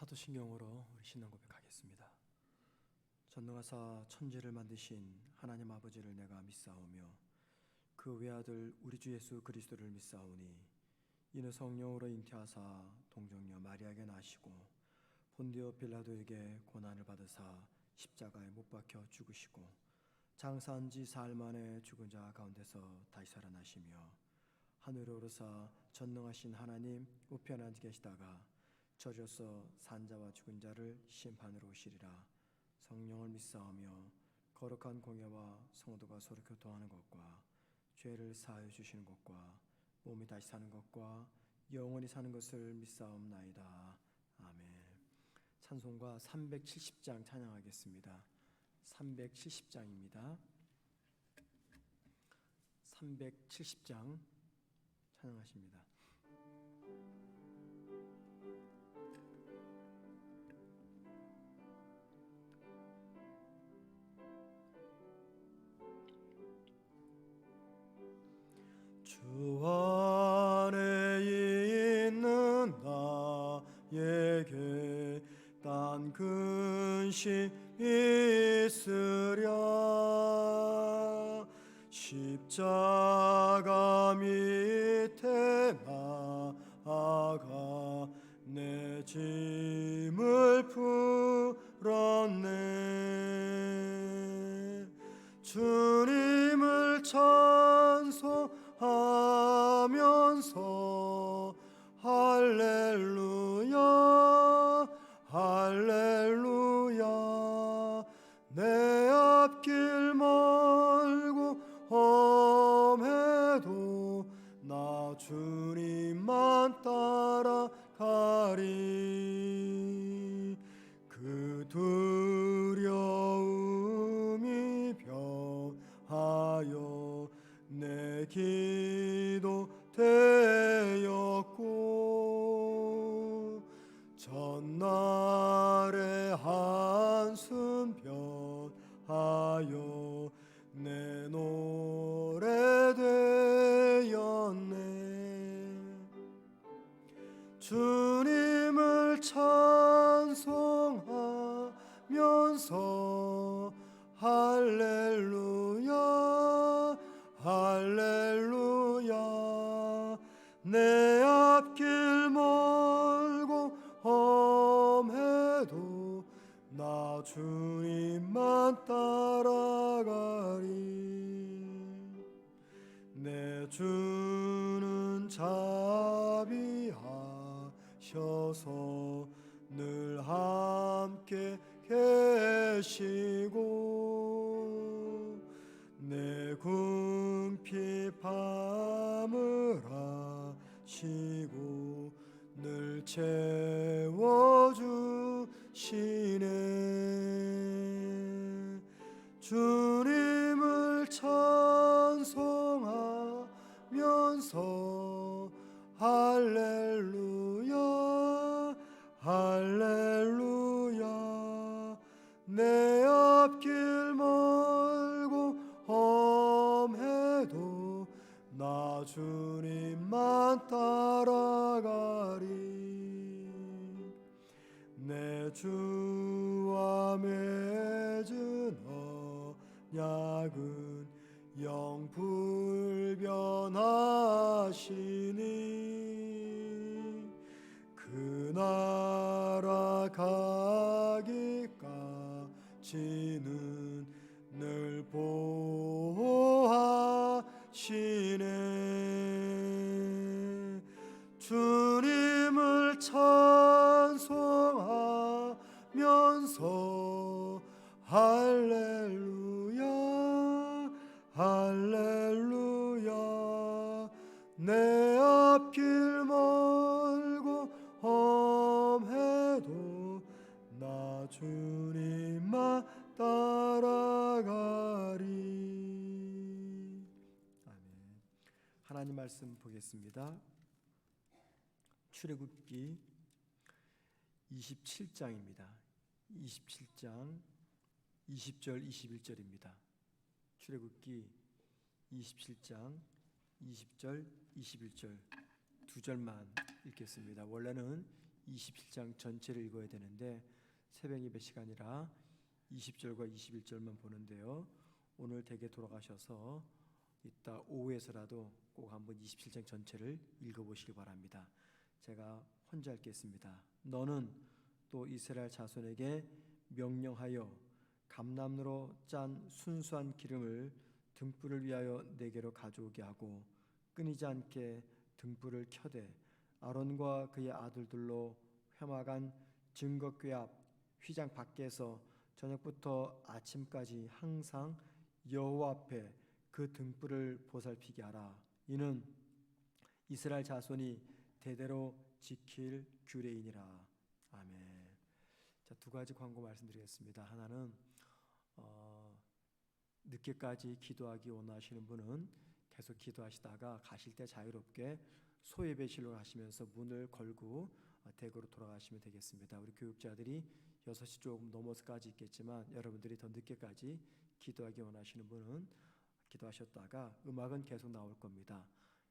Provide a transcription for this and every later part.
사도신경으로 우리 신앙 고백하겠습니다. 전능하사 천지를 만드신 하나님 아버지를 내가 믿사오며 그 외아들 우리 주 예수 그리스도를 믿사오니 이는 성령으로 잉태하사 동정녀 마리아에게 나시고 본디오 빌라도에게 고난을 받으사 십자가에 못 박혀 죽으시고 장사한 지 사흘 만에 죽은 자 가운데서 다시 살아나시며 하늘에 오르사 전능하신 하나님 우편에 앉아 계시다가 저주서 산자와 죽은 자를 심판으로 오시리라. 성령을 믿사오며 거룩한 공예와 성도가 서로 교통하는 것과 죄를 사하여 주시는 것과 몸이 다시 사는 것과 영원히 사는 것을 믿사옵나이다. 아멘. 찬송가 370장 찬양하겠습니다. 370장입니다. 370장 찬양하십니다. 주 안에 있는 나에게 딴 근심 있으랴. 십자가 밑에 나아가 내 짐을 풀었네. 주님을 찬송하면서 할렐루야 할렐루야. 내 앞길 멀고 험해도 나 주님만 따라가리. 그 두려움이 변하여 내 기도 되었고 전날의 한숨 변하여 내 노래 되었네. 주님을 찬송하면서 할렐루야 할렐루야. 내 앞길 멀고 험해도 나 주님만 따라가리. 내 주는 자비하셔서 늘 함께 계시고 내 궁핍 밤을 아시고 늘 채워주시네. 주님을 찬송하면서 할렐루야 할렐루야. 내 앞길 멀고 험해도 나 주님만 따라가리. 내 주와 맺은 언약은 영불변하시니 그 나라 가기까지는 늘 보호하시네. 주님을 찬송하면서 할렐루야 할렐루야. 내 앞길 멀고 험해도 나 주님만 따라가리. 아멘. 하나님 말씀 보겠습니다. 출애굽기 27장입니다. 27장 20절 21절입니다. 출애굽기 27장 20절 21절 두 절만 읽겠습니다. 원래는 27장 전체를 읽어야 되는데 새벽 예배 시간이라 20절과 21절만 보는데요. 오늘 댁에 돌아가셔서 이따 오후에서라도 꼭 한번 27장 전체를 읽어보시기 바랍니다. 제가 혼자 읽겠습니다. 너는 또 이스라엘 자손에게 명령하여 감람으로 짠 순수한 기름을 등불을 위하여 내게로 가져오게 하고 끊이지 않게 등불을 켜되 아론과 그의 아들들로 회막안 증거궤 앞 휘장 밖에서 저녁부터 아침까지 항상 여호와 앞에 그 등불을 보살피게 하라. 이는 이스라엘 자손이 대대로 지킬 규례이니라. 아멘. 자, 두 가지 광고 말씀드리겠습니다. 하나는 늦게까지 기도하기 원하시는 분은 계속 기도하시다가 가실 때 자유롭게 소예배실로 가시면서 문을 걸고 댁으로 돌아가시면 되겠습니다. 우리 교육자들이 6시 조금 넘어서까지 있겠지만 여러분들이 더 늦게까지 기도하기 원하시는 분은 기도하셨다가 음악은 계속 나올 겁니다.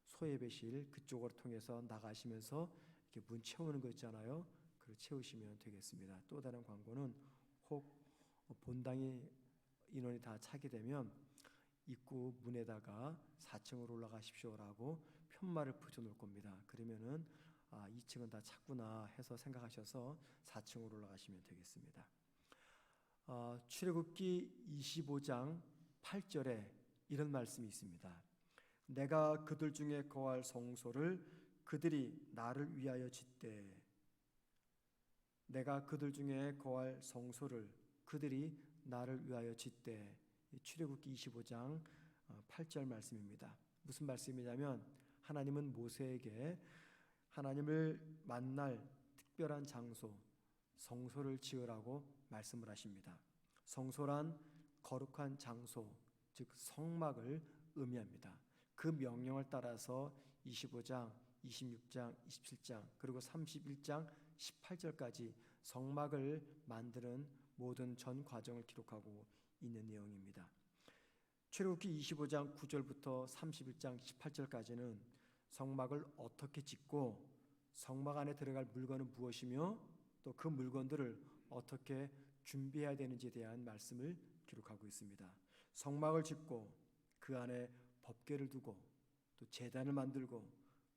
소예배실 그쪽으로 통해서 나가시면서 이렇게 문 채우는 거 있잖아요. 그걸 채우시면 되겠습니다. 또 다른 광고는 혹 본당이 인원이 다 차게 되면 입구 문에다가 4층으로 올라가십시오라고 편말을 붙여놓을 겁니다. 그러면은 2층은 다 찼구나 해서 생각하셔서 4층으로 올라가시면 되겠습니다. 출애굽기 25장 8절에 이런 말씀이 있습니다. 내가 그들 중에 거할 성소를 그들이 나를 위하여 짓되 내가 그들 중에 거할 성소를 그들이 나를 위하여 짓되 출애굽기 25장 8절 말씀입니다. 무슨 말씀이냐면 하나님은 모세에게 하나님을 만날 특별한 장소 성소를 지으라고 말씀을 하십니다. 성소란 거룩한 장소 즉 성막을 의미합니다. 그 명령을 따라서 25장, 26장, 27장 그리고 31장 18절까지 성막을 만드는 모든 전 과정을 기록하고 있는 내용입니다. 출애굽기 25장 9절부터 31장 18절까지는 성막을 어떻게 짓고 성막 안에 들어갈 물건은 무엇이며 또 그 물건들을 어떻게 준비해야 되는지에 대한 말씀을 기록하고 있습니다. 성막을 짓고 그 안에 법궤를 두고 또 제단을 만들고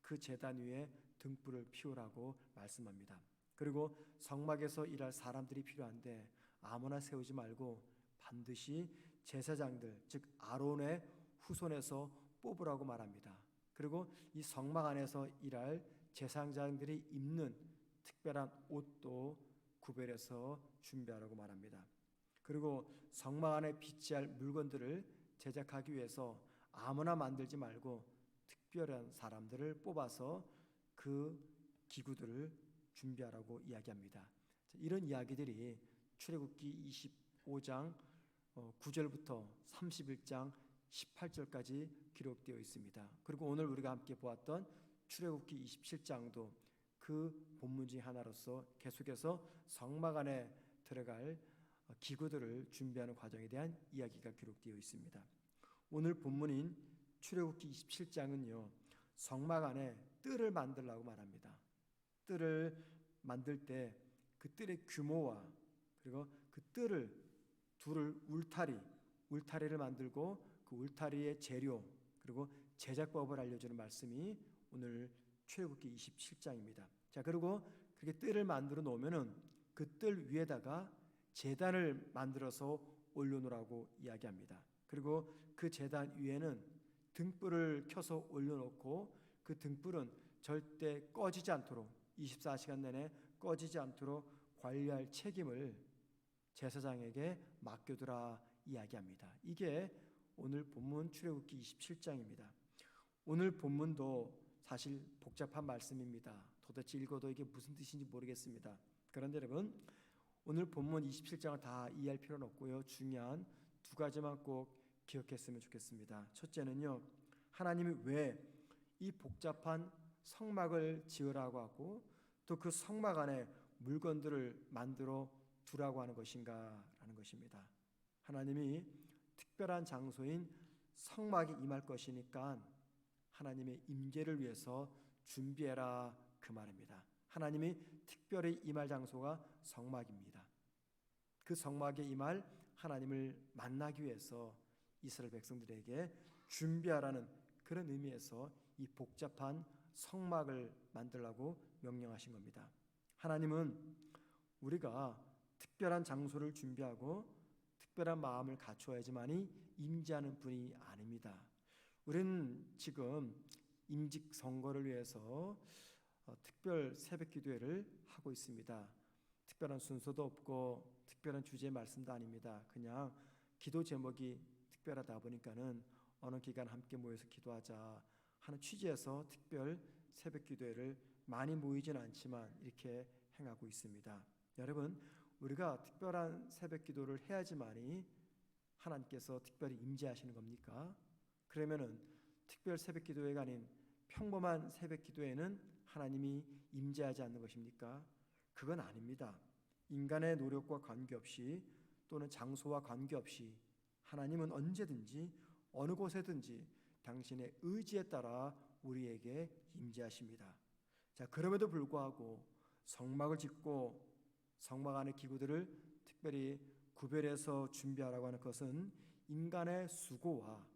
그 제단 위에 등불을 피우라고 말씀합니다. 그리고 성막에서 일할 사람들이 필요한데 아무나 세우지 말고 반드시 제사장들 즉 아론의 후손에서 뽑으라고 말합니다. 그리고 이 성막 안에서 일할 제사장들이 입는 특별한 옷도 구별해서 준비하라고 말합니다. 그리고 성막 안에 비치할 물건들을 제작하기 위해서 아무나 만들지 말고 특별한 사람들을 뽑아서 그 기구들을 준비하라고 이야기합니다. 이런 이야기들이 출애굽기 25장 9절부터 31장 18절까지 기록되어 있습니다. 그리고 오늘 우리가 함께 보았던 출애굽기 27장도 그 본문 중 하나로서 계속해서 성막 안에 들어갈 기구들을 준비하는 과정에 대한 이야기가 기록되어 있습니다. 오늘 본문인 출애굽기 27장은요. 성막 안에 뜰을 만들라고 말합니다. 뜰을 만들 때 그 뜰의 규모와 그리고 그 뜰을 둘을 울타리를 만들고 그 울타리의 재료 그리고 제작법을 알려주는 말씀이 오늘 출애굽기 27장입니다. 자, 그리고 그렇게 뜰을 만들어 놓으면은 그 뜰 위에다가 제단을 만들어서 올려놓으라고 이야기합니다. 그리고 그 제단 위에는 등불을 켜서 올려놓고 그 등불은 절대 꺼지지 않도록 24시간 내내 꺼지지 않도록 관리할 책임을 제사장에게 맡겨두라 이야기합니다. 이게 오늘 본문 출애굽기 27장입니다. 오늘 본문도 사실 복잡한 말씀입니다. 도대체 읽어도 이게 무슨 뜻인지 모르겠습니다. 그런데 여러분 오늘 본문 27장을 다 이해할 필요는 없고요. 중요한 두 가지만 꼭 기억했으면 좋겠습니다. 첫째는요. 하나님이 왜 이 복잡한 성막을 지으라고 하고 또 그 성막 안에 물건들을 만들어 두라고 하는 것인가라는 것입니다. 하나님이 특별한 장소인 성막이 임할 것이니까 하나님의 임재를 위해서 준비해라 그 말입니다. 하나님이 특별히 임할 장소가 성막입니다. 그 성막에 임할 하나님을 만나기 위해서 이스라엘 백성들에게 준비하라는 그런 의미에서 이 복잡한 성막을 만들라고 명령하신 겁니다. 하나님은 우리가 특별한 장소를 준비하고 특별한 마음을 갖추어야지만이 임재하는 분이 아닙니다. 우리는 지금 임직 선거를 위해서 특별 새벽 기도회를 하고 있습니다. 특별한 순서도 없고 특별한 주제의 말씀도 아닙니다. 그냥 기도 제목이 특별하다 보니까는 어느 기간 함께 모여서 기도하자 하는 취지에서 특별 새벽 기도회를 많이 모이지는 않지만 이렇게 행하고 있습니다. 여러분, 우리가 특별한 새벽 기도를 해야지만이 하나님께서 특별히 임재하시는 겁니까? 그러면은 특별 새벽 기도회가 아닌 평범한 새벽 기도회는 하나님이 임재하지 않는 것입니까? 그건 아닙니다. 인간의 노력과 관계없이 또는 장소와 관계없이 하나님은 언제든지 어느 곳에든지 당신의 의지에 따라 우리에게 임재하십니다. 자, 그럼에도 불구하고 성막을 짓고 성막 안의 기구들을 특별히 구별해서 준비하라고 하는 것은 인간의 수고와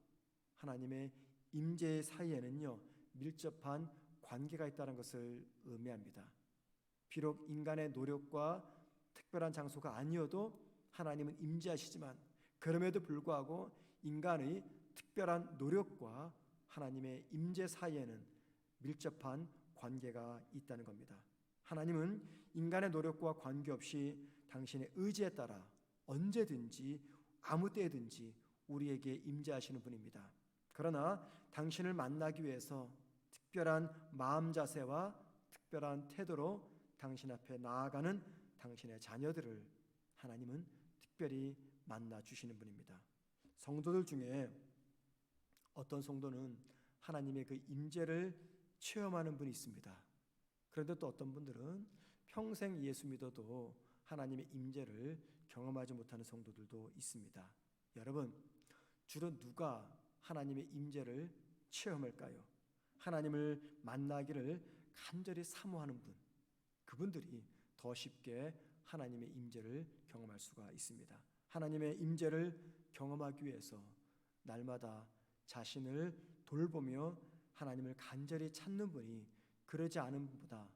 하나님의 임재 사이에는요 밀접한 관계가 있다는 것을 의미합니다. 비록 인간의 노력과 특별한 장소가 아니어도 하나님은 임재하시지만 그럼에도 불구하고 인간의 특별한 노력과 하나님의 임재 사이에는 밀접한 관계가 있다는 겁니다. 하나님은 인간의 노력과 관계없이 당신의 의지에 따라 언제든지 아무 때든지 우리에게 임재하시는 분입니다. 그러나 당신을 만나기 위해서 특별한 마음 자세와 특별한 태도로 당신 앞에 나아가는 당신의 자녀들을 하나님은 특별히 만나 주시는 분입니다. 성도들 중에 어떤 성도는 하나님의 그 임재를 체험하는 분이 있습니다. 그런데 또 어떤 분들은 평생 예수 믿어도 하나님의 임재를 경험하지 못하는 성도들도 있습니다. 여러분, 주로 누가 하나님의 임재를 체험할까요? 하나님을 만나기를 간절히 사모하는 분, 그분들이 더 쉽게 하나님의 임재를 경험할 수가 있습니다. 하나님의 임재를 경험하기 위해서 날마다 자신을 돌보며 하나님을 간절히 찾는 분이 그러지 않은 분보다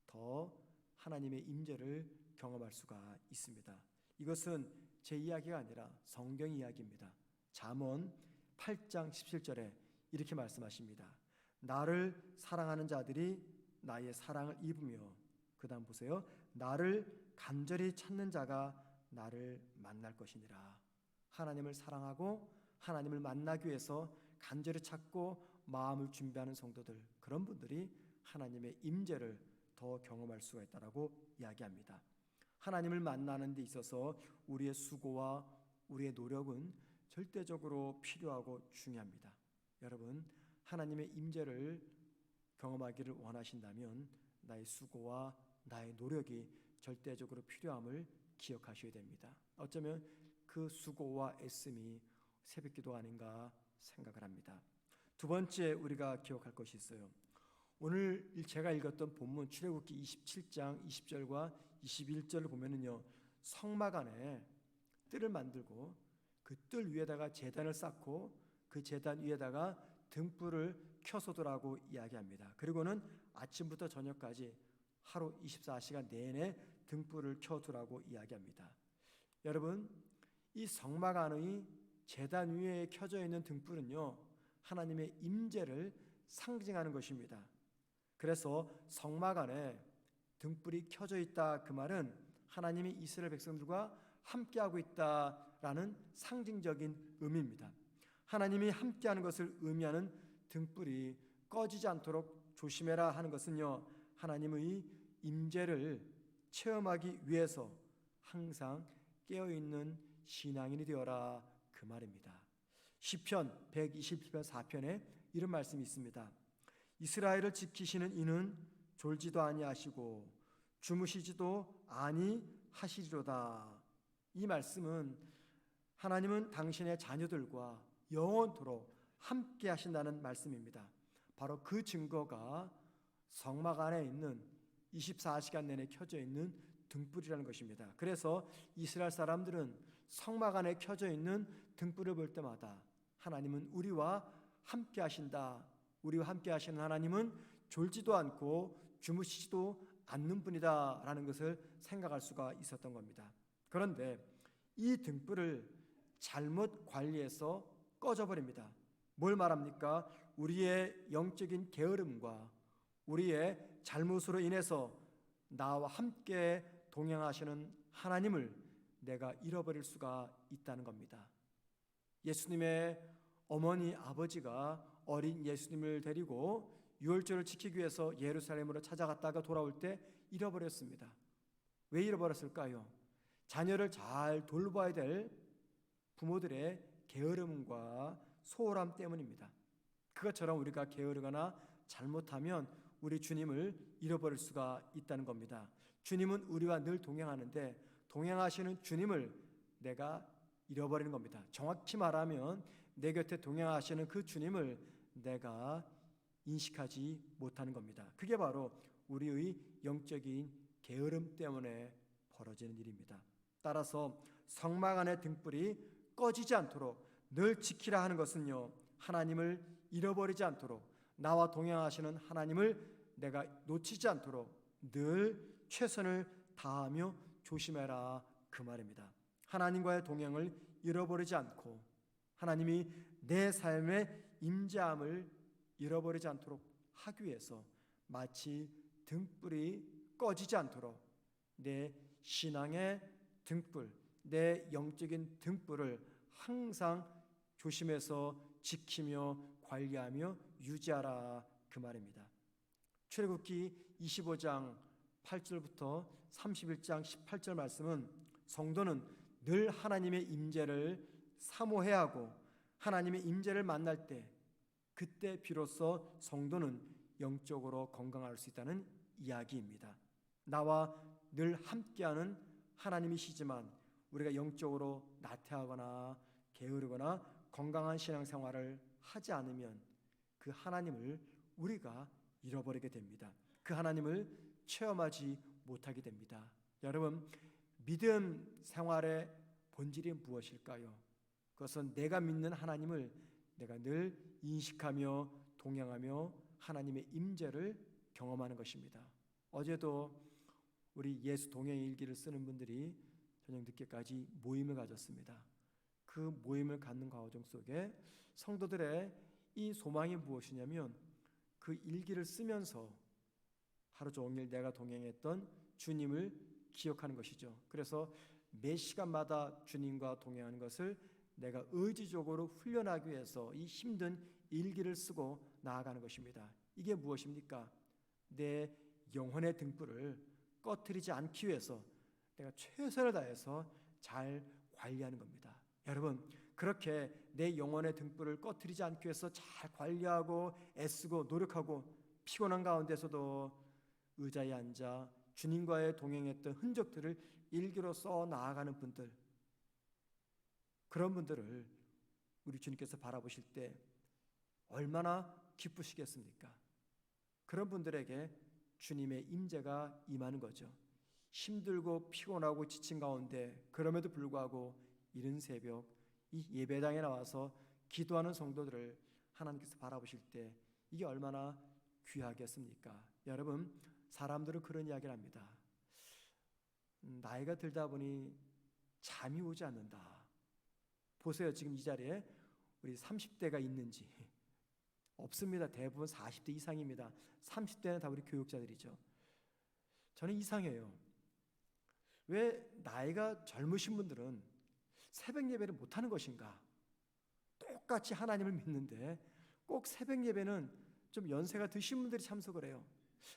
더 하나님의 임재를 경험할 수가 있습니다. 이것은 제 이야기가 아니라 성경 이야기입니다. 잠언 8장 17절에 이렇게 말씀하십니다. 나를 사랑하는 자들이 나의 사랑을 입으며, 그 다음 보세요, 나를 간절히 찾는 자가 나를 만날 것이니라. 하나님을 사랑하고 하나님을 만나기 위해서 간절히 찾고 마음을 준비하는 성도들, 그런 분들이 하나님의 임재를 더 경험할 수가 있다라고 이야기합니다. 하나님을 만나는 데 있어서 우리의 수고와 우리의 노력은 절대적으로 필요하고 중요합니다. 여러분, 하나님의 임재를 경험하기를 원하신다면 나의 수고와 나의 노력이 절대적으로 필요함을 기억하셔야 됩니다. 어쩌면 그 수고와 애씀이 새벽기도가 아닌가 생각을 합니다. 두 번째 우리가 기억할 것이 있어요. 오늘 제가 읽었던 본문 출애굽기 27장 20절과 21절을 보면은요, 성막 안에 뜰을 만들고 그 뜰 위에다가 제단을 쌓고 그 제단 위에다가 등불을 켜소더라고 이야기합니다. 그리고는 아침부터 저녁까지 하루 24시간 내내 등불을 켜두라고 이야기합니다. 여러분, 이 성막 안의 제단 위에 켜져 있는 등불은요, 하나님의 임재를 상징하는 것입니다. 그래서 성막 안에 등불이 켜져 있다, 그 말은 하나님이 이스라엘 백성들과 함께하고 있다라는 상징적인 의미입니다. 하나님이 함께하는 것을 의미하는 등불이 꺼지지 않도록 조심해라 하는 것은요, 하나님의 임재를 체험하기 위해서 항상 깨어있는 신앙인이 되어라, 그 말입니다. 시편 127편 4편에 이런 말씀이 있습니다. 이스라엘을 지키시는 이는 졸지도 아니하시고 주무시지도 아니하시리로다. 이 말씀은 하나님은 당신의 자녀들과 영원토록 함께 하신다는 말씀입니다. 바로 그 증거가 성막 안에 있는 24시간 내내 켜져 있는 등불이라는 것입니다. 그래서 이스라엘 사람들은 성막 안에 켜져 있는 등불을 볼 때마다 하나님은 우리와 함께 하신다, 우리와 함께 하시는 하나님은 졸지도 않고 주무시지도 않는 분이다 라는 것을 생각할 수가 있었던 겁니다. 그런데 이 등불을 잘못 관리해서 꺼져버립니다. 뭘 말합니까? 우리의 영적인 게으름과 우리의 잘못으로 인해서 나와 함께 동행하시는 하나님을 내가 잃어버릴 수가 있다는 겁니다. 예수님의 어머니 아버지가 어린 예수님을 데리고 유월절을 지키기 위해서 예루살렘으로 찾아갔다가 돌아올 때 잃어버렸습니다. 왜 잃어버렸을까요? 자녀를 잘 돌봐야 될 부모들의 게으름과 소홀함 때문입니다. 그것처럼 우리가 게으르거나 잘못하면 우리 주님을 잃어버릴 수가 있다는 겁니다. 주님은 우리와 늘 동행하는데 동행하시는 주님을 내가 잃어버리는 겁니다. 정확히 말하면 내 곁에 동행하시는 그 주님을 내가 인식하지 못하는 겁니다. 그게 바로 우리의 영적인 게으름 때문에 벌어지는 일입니다. 따라서 성막 안의 등불이 꺼지지 않도록 늘 지키라 하는 것은요, 하나님을 잃어버리지 않도록, 나와 동행하시는 하나님을 내가 놓치지 않도록 늘 최선을 다하며 조심해라 그 말입니다. 하나님과의 동행을 잃어버리지 않고 하나님이 내 삶의 임재함을 잃어버리지 않도록 하기 위해서 마치 등불이 꺼지지 않도록 내 신앙의 등불, 내 영적인 등불을 항상 조심해서 지키며 관리하며 유지하라 그 말입니다. 출애굽기 25장 8절부터 31장 18절 말씀은 성도는 늘 하나님의 임재를 사모해야 하고 하나님의 임재를 만날 때 그때 비로소 성도는 영적으로 건강할 수 있다는 이야기입니다. 나와 늘 함께하는 하나님이시지만 우리가 영적으로 나태하거나 게으르거나 건강한 신앙생활을 하지 않으면 그 하나님을 우리가 잃어버리게 됩니다. 그 하나님을 체험하지 못하게 됩니다. 여러분, 믿음 생활의 본질이 무엇일까요? 그것은 내가 믿는 하나님을 내가 늘 인식하며 동행하며 하나님의 임재를 경험하는 것입니다. 어제도 우리 예수 동행 일기를 쓰는 분들이 저녁 늦게까지 모임을 가졌습니다. 그 모임을 갖는 과정 속에 성도들의 이 소망이 무엇이냐면 그 일기를 쓰면서 하루 종일 내가 동행했던 주님을 기억하는 것이죠. 그래서 매 시간마다 주님과 동행하는 것을 내가 의지적으로 훈련하기 위해서 이 힘든 일기를 쓰고 나아가는 것입니다. 이게 무엇입니까? 내 영혼의 등불을 꺼트리지 않기 위해서 내가 최선을 다해서 잘 관리하는 겁니다. 여러분, 그렇게 내 영혼의 등불을 꺼트리지 않기 위해서 잘 관리하고 애쓰고 노력하고 피곤한 가운데서도 의자에 앉아 주님과의 동행했던 흔적들을 일기로 써 나아가는 분들, 그런 분들을 우리 주님께서 바라보실 때 얼마나 기쁘시겠습니까? 그런 분들에게 주님의 임재가 임하는 거죠. 힘들고 피곤하고 지친 가운데 그럼에도 불구하고 이른 새벽 이 예배당에 나와서 기도하는 성도들을 하나님께서 바라보실 때 이게 얼마나 귀하겠습니까? 여러분, 사람들은 그런 이야기를 합니다. 나이가 들다 보니 잠이 오지 않는다. 보세요, 지금 이 자리에 우리 30대가 있는지. 없습니다. 대부분 40대 이상입니다. 30대는 다 우리 교육자들이죠. 저는 이상해요. 왜 나이가 젊으신 분들은 새벽 예배를 못하는 것인가? 똑같이 하나님을 믿는데 꼭 새벽 예배는 좀 연세가 드신 분들이 참석을 해요.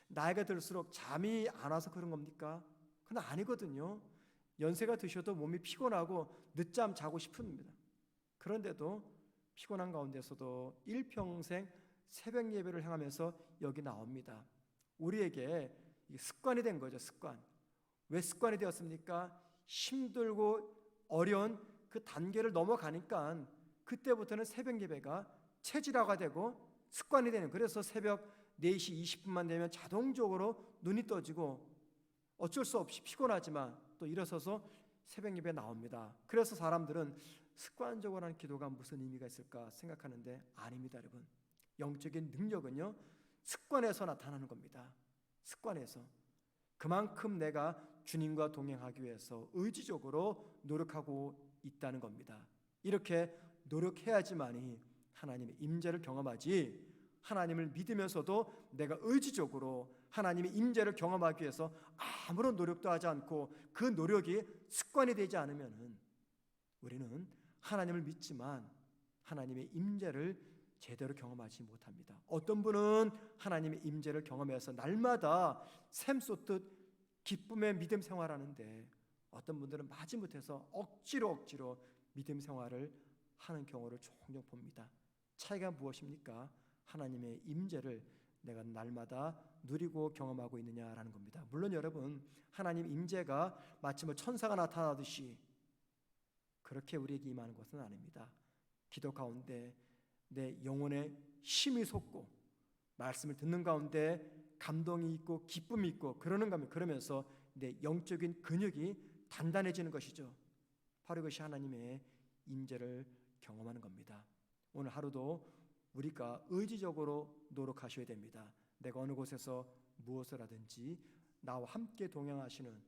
나이가 들수록 잠이 안 와서 그런 겁니까? 그건 아니거든요. 연세가 드셔도 몸이 피곤하고 늦잠 자고 싶습니다. 그런데도 피곤한 가운데서도 일평생 새벽 예배를 행하면서 여기 나옵니다. 우리에게 습관이 된 거죠. 습관. 왜 습관이 되었습니까? 힘들고 어려운 그 단계를 넘어가니까 그때부터는 새벽 예배가 체질화가 되고 습관이 되는, 그래서 새벽 4시 20분만 되면 자동적으로 눈이 떠지고 어쩔 수 없이 피곤하지만 또 일어서서 새벽 예배에 나옵니다. 그래서 사람들은 습관적으로 하는 기도가 무슨 의미가 있을까 생각하는데 아닙니다, 여러분. 영적인 능력은요, 습관에서 나타나는 겁니다. 습관에서. 그만큼 내가 주님과 동행하기 위해서 의지적으로 노력하고 있다는 겁니다. 이렇게 노력해야지만이 하나님의 임재를 경험하지, 하나님을 믿으면서도 내가 의지적으로 하나님의 임재를 경험하기 위해서 아무런 노력도 하지 않고 그 노력이 습관이 되지 않으면 우리는 하나님을 믿지만 하나님의 임재를 제대로 경험하지 못합니다. 어떤 분은 하나님의 임재를 경험해서 날마다 샘솟듯 기쁨의 믿음 생활하는데, 어떤 분들은 마지못해서 억지로 믿음 생활을 하는 경우를 종종 봅니다. 차이가 무엇입니까? 하나님의 임재를 내가 날마다 누리고 경험하고 있느냐라는 겁니다. 물론 여러분, 하나님 임재가 마치 천사가 나타나듯이 그렇게 우리에게 임하는 것은 아닙니다. 기도 가운데 내 영혼에 힘이 솟고 말씀을 듣는 가운데 감동이 있고 기쁨이 있고 그러면서 내 영적인 근육이 단단해지는 것이죠. 바로 이것이 하나님의 임재를 경험하는 겁니다. 오늘 하루도 우리가 의지적으로 노력하셔야 됩니다. 내가 어느 곳에서 무엇을 하든지 나와 함께 동행하시는,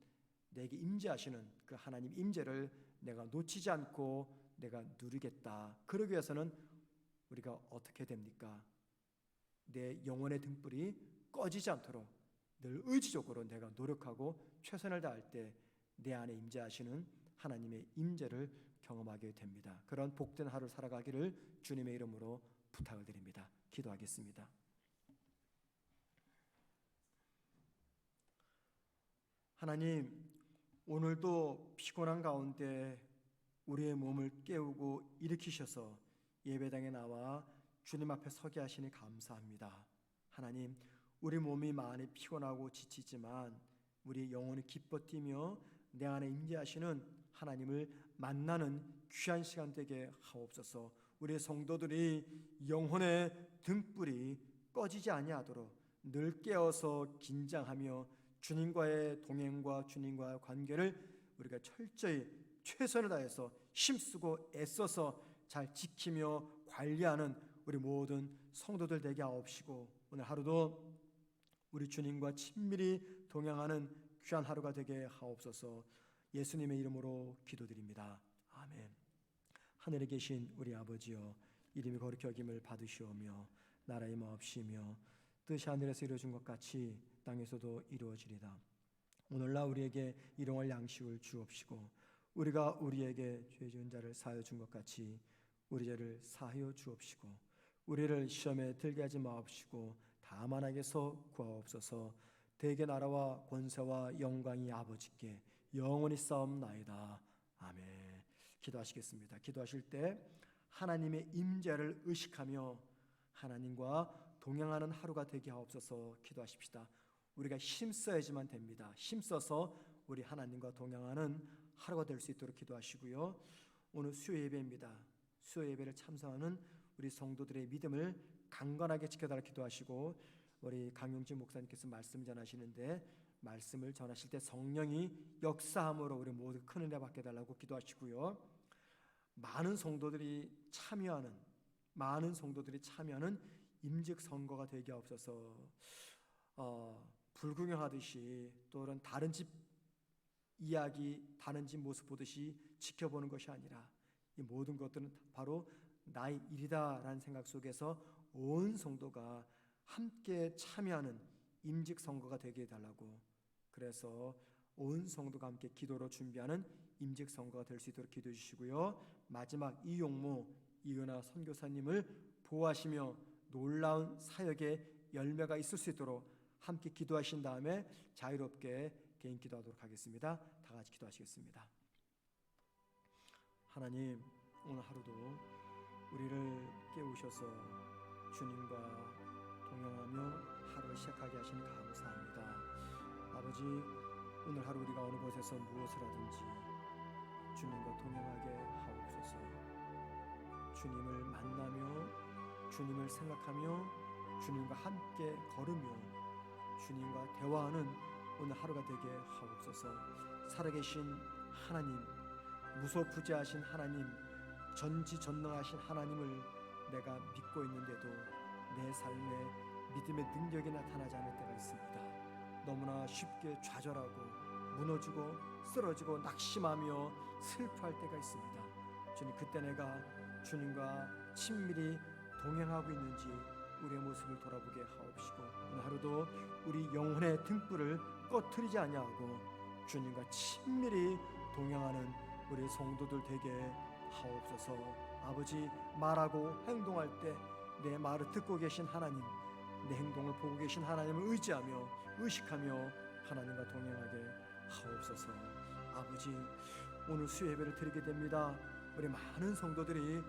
내게 임재하시는 그 하나님 임재를 내가 놓치지 않고 내가 누리겠다. 그러기 위해서는 우리가 어떻게 됩니까? 내 영혼의 등불이 꺼지지 않도록 늘 의지적으로 내가 노력하고 최선을 다할 때 내 안에 임재하시는 하나님의 임재를 경험하게 됩니다. 그런 복된 하루를 살아가기를 주님의 이름으로 부탁을 드립니다. 기도하겠습니다. 하나님, 오늘도 피곤한 가운데 우리의 몸을 깨우고 일으키셔서 예배당에 나와 주님 앞에 서게 하시니 감사합니다. 하나님, 우리 몸이 많이 피곤하고 지치지만 우리 영혼이 기뻐 뛰며 내 안에 임재하시는 하나님을 만나는 귀한 시간 되게 하옵소서. 우리 성도들이 영혼의 등불이 꺼지지 아니하도록 늘 깨어서 긴장하며 주님과의 동행과 주님과의 관계를 우리가 철저히 최선을 다해서 힘쓰고 애써서 잘 지키며 관리하는 우리 모든 성도들 되게 하옵시고, 오늘 하루도 우리 주님과 친밀히 동행하는 귀한 하루가 되게 하옵소서. 예수님의 이름으로 기도드립니다. 아멘. 하늘에 계신 우리 아버지여, 이름이 거룩히 여김을 받으시오며 나라의 마옵시며 뜻이 하늘에서 이루어진 것 같이 땅에서도 이루어지리다. 오늘날 우리에게 일용할 양식을 주옵시고 우리가 우리에게 죄 지은 자를 사하여 준 것 같이 우리 죄를 사하여 주옵시고 우리를 시험에 들게 하지 마옵시고 다만 악에서 구하옵소서. 대개 나라와 권세와 영광이 아버지께 영원히 싸움나이다. 아멘. 기도하시겠습니다. 기도하실 때 하나님의 임재를 의식하며 하나님과 동행하는 하루가 되게 하옵소서. 기도하십시다. 우리가 힘써야지만 됩니다. 힘써서 우리 하나님과 동행하는 하루가 될 수 있도록 기도하시고요. 오늘 수요 예배입니다. 수요 예배를 참석하는 우리 성도들의 믿음을 강건하게 지켜달라 기도하시고, 우리 강용진 목사님께서 말씀 전하시는데 말씀을 전하실 때 성령이 역사함으로 우리 모두 큰 은혜 받게 달라고 기도하시고요. 많은 성도들이 참여하는 임직 선거가 되게 하옵소서. 불구경하듯이 또는 다른 집 이야기, 다른 집 모습 보듯이 지켜보는 것이 아니라 이 모든 것들은 바로 나의 일이다라는 생각 속에서 온 성도가 함께 참여하는 임직 선거가 되게 해달라고, 그래서 온 성도가 함께 기도로 준비하는 임직 선거가 될 수 있도록 기도해 주시고요. 마지막 이용모 이은하 선교사님을 보호하시며 놀라운 사역의 열매가 있을 수 있도록 함께 기도하신 다음에 자유롭게 개인 기도하도록 하겠습니다. 다 같이 기도하시겠습니다. 하나님, 오늘 하루도 우리를 깨우셔서 주님과 동행하며 하루를 시작하게 하시니 감사합니다. 아버지, 오늘 하루 우리가 어느 곳에서 무엇을 하든지 주님과 동행하게 하옵소서. 주님을 만나며 주님을 생각하며 주님과 함께 걸으며 주님과 대화하는 오늘 하루가 되게 하옵소서. 살아계신 하나님, 무소부재하신 하나님, 전지전능하신 하나님을 내가 믿고 있는데도 내 삶에 믿음의 능력이 나타나지 않을 때가 있습니다. 너무나 쉽게 좌절하고 무너지고 쓰러지고 낙심하며 슬퍼할 때가 있습니다. 주님, 그때 내가 주님과 친밀히 동행하고 있는지 우리의 모습을 돌아보게 하옵시고, 오늘 하루도 우리 영혼의 등불을 꺼트리지 아니하고 주님과 친밀히 동행하는 우리 성도들 되게 하옵소서. 아버지, 말하고 행동할 때 내 말을 듣고 계신 하나님, 내 행동을 보고 계신 하나님을 의지하며 의식하며 하나님과 동행하게 하옵소서. 아버지, 오늘 수요 예배를 드리게 됩니다. 우리 많은 성도들이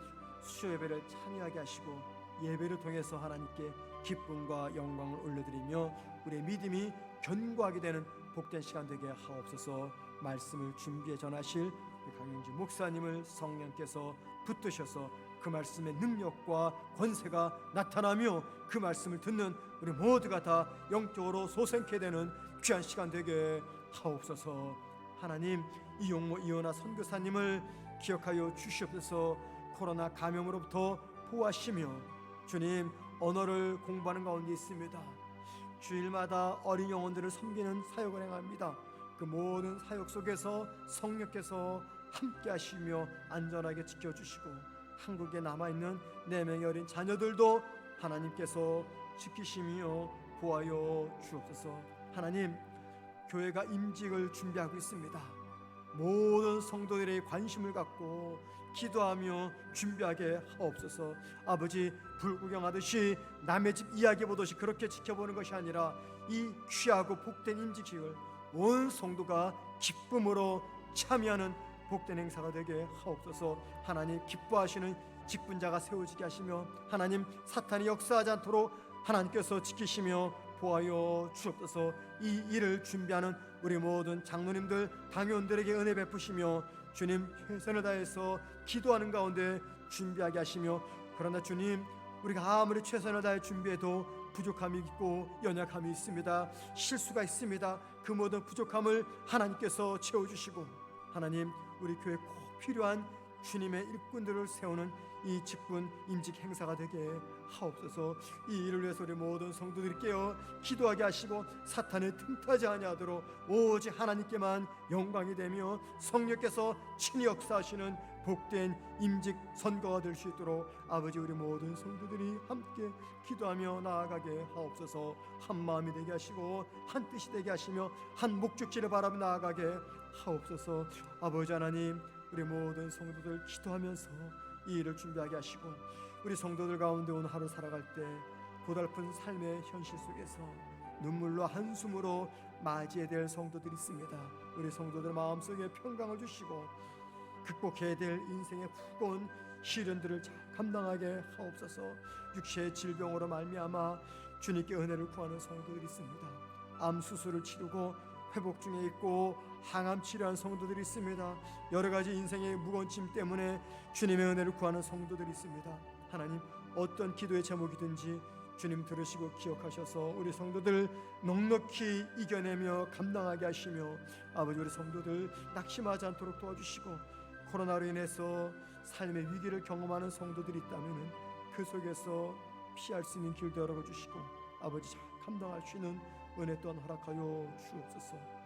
수요 예배를 참여하게 하시고 예배를 통해서 하나님께 기쁨과 영광을 올려드리며 우리의 믿음이 견고하게 되는 복된 시간 되게 하옵소서. 말씀을 준비해 전하실 우리 강영진 목사님을 성령께서 붙드셔서 그 말씀의 능력과 권세가 나타나며 그 말씀을 듣는 우리 모두가 다 영적으로 소생케 되는 귀한 시간 되게 하옵소서. 하나님, 이용모 이현아 선교사님을 기억하여 주시옵소서. 코로나 감염으로부터 보호하시며 주님, 언어를 공부하는 가운데 있습니다. 주일마다 어린 영혼들을 섬기는 사역을 행합니다. 그 모든 사역 속에서 성령께서 함께 하시며 안전하게 지켜주시고 한국에 남아있는 4명의 어린 자녀들도 하나님께서 지키시며 보호하여 주옵소서. 하나님, 교회가 임직을 준비하고 있습니다. 모든 성도들의 관심을 갖고 기도하며 준비하게 하옵소서. 아버지, 불구경하듯이 남의 집 이야기 보듯이 그렇게 지켜보는 것이 아니라 이 귀하고 복된 임직식을 온 성도가 기쁨으로 참여하는 복된 행사가 되게 하옵소서. 하나님, 기뻐하시는 직분자가 세워지게 하시며 하나님, 사탄이 역사하지 않도록 하나님께서 지키시며 보하여 주옵소서. 이 일을 준비하는 우리 모든 장로님들, 당회원들에게 은혜 베푸시며 주님, 최선을 다해서 기도하는 가운데 준비하게 하시며, 그러나 주님, 우리가 아무리 최선을 다해 준비해도 부족함이 있고 연약함이 있습니다. 실수가 있습니다. 그 모든 부족함을 하나님께서 채워주시고 하나님, 우리 교회에 꼭 필요한 주님의 일꾼들을 세우는 이 직분 임직 행사가 되게 하옵소서. 이 일을 위해서 우리 모든 성도들이 깨어 기도하게 하시고 사탄을 틈타지 아니하도록 오직 하나님께만 영광이 되며 성령께서 친히 역사하시는 복된 임직 선거가 될 수 있도록 아버지, 우리 모든 성도들이 함께 기도하며 나아가게 하옵소서. 한 마음이 되게 하시고 한 뜻이 되게 하시며 한 목적지를 바라며 나아가게 하옵소서. 아버지 하나님, 우리 모든 성도들 기도하면서 이 일을 준비하게 하시고 우리 성도들 가운데 오늘 하루 살아갈 때 고달픈 삶의 현실 속에서 눈물로 한숨으로 맞이해야 될 성도들이 있습니다. 우리 성도들 마음속에 평강을 주시고 극복해야 될 인생의 무거운 시련들을 잘 감당하게 하옵소서. 육체의 질병으로 말미암아 주님께 은혜를 구하는 성도들이 있습니다. 암 수술을 치르고 회복 중에 있고 항암 치료한 성도들이 있습니다. 여러 가지 인생의 무거운 짐 때문에 주님의 은혜를 구하는 성도들이 있습니다. 하나님, 어떤 기도의 제목이든지 주님 들으시고 기억하셔서 우리 성도들 넉넉히 이겨내며 감당하게 하시며 아버지, 우리 성도들 낙심하지 않도록 도와주시고 코로나로 인해서 삶의 위기를 경험하는 성도들이 있다면 그 속에서 피할 수 있는 길도 열어주시고 아버지, 잘 감당할 수 있는 은혜 또한 허락하여 주옵소서.